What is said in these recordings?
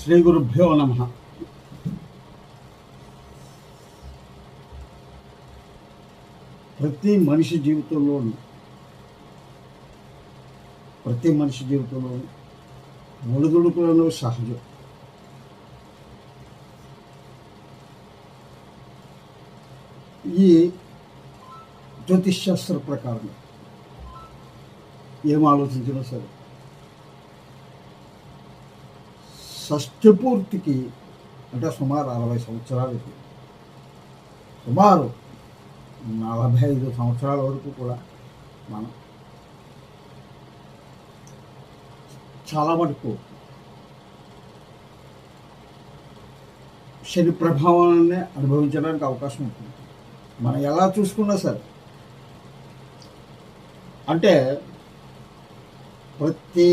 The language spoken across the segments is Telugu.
శ్రీ గురుభ్యో నమః. ప్రతి మనిషి జీవితంలోనూ ఒడిదుడుకులను సహజం. ఈ జ్యోతిష్ శాస్త్ర ప్రకారం ఏం ఆలోచించినా సరే షష్ఠి పూర్తికి అంటే సుమారు 60 సంవత్సరాలకి, సుమారు 45 సంవత్సరాల వరకు కూడా మనం చాలా మటుకు శని ప్రభావాన్ని అనుభవించడానికి అవకాశం ఉంటుంది. మనం ఎలా చూసుకున్నా సరే, అంటే ప్రతి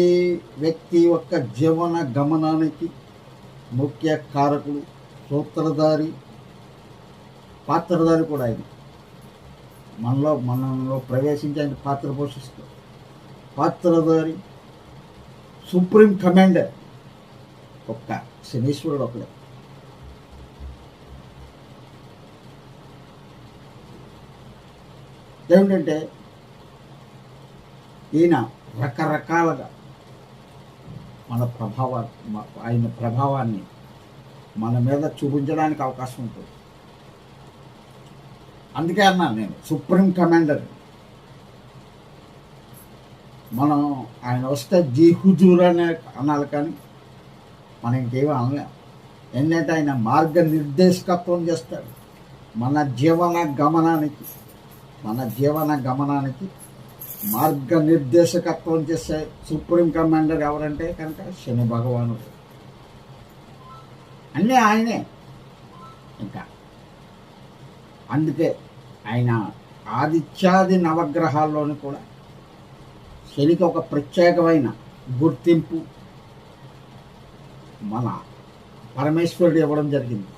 వ్యక్తి యొక్క జీవన గమనానికి ముఖ్య కారకుడు, సూత్రధారి, పాత్రధారి కూడా ఆయన. మనలో ప్రవేశించి ఆయన పాత్ర పోషిస్తారు. పాత్రధారి, సుప్రీం కమాండర్ ఒక్క శనీశ్వరుడు ఒకడే. ఏమిటంటే ఈయన రకరకాలుగా ఆయన ప్రభావాన్ని మన మీద చూపించడానికి అవకాశం ఉంటుంది. అందుకే అన్నాను నేను సుప్రీం కమాండర్. మనం ఆయన వస్తే జీ హుజూర్ అనే అనాలి, కానీ మనం ఇంకేమీ అనలేం. ఎందుకంటే ఆయన మార్గనిర్దేశకత్వం చేస్తాడు మన జీవన గమనానికి మార్గనిర్దేశకత్వం చేసే సుప్రీం కమాండర్ ఎవరంటే కనుక శని భగవానుడు. అన్నీ ఆయనే. ఇంకా అందుకే ఆయన ఆదిత్యాది నవగ్రహాల్లోని కూడా శనికి ఒక ప్రత్యేకమైన గుర్తింపు మన పరమేశ్వరుడు ఇవ్వడం జరిగింది.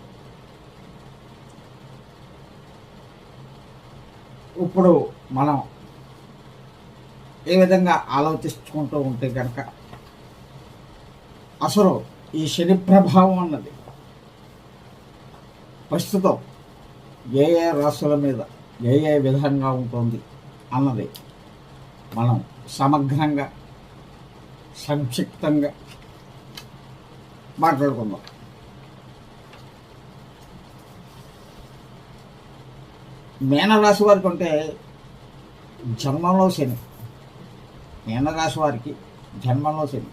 ఇప్పుడు మనం ఏ విధంగా ఆలోచించుకుంటూ ఉంటే కనుక అసలు ఈ శని ప్రభావం అన్నది ప్రస్తుతం ఏ రాశుల మీద ఏ విధంగా ఉంటుంది అన్నది మనం సమగ్రంగా సంక్షిప్తంగా మాట్లాడుకుందాం. మీనరాశి వారికి అంటే జన్మంలో శని, మీనరాశి వారికి జన్మంలో శని.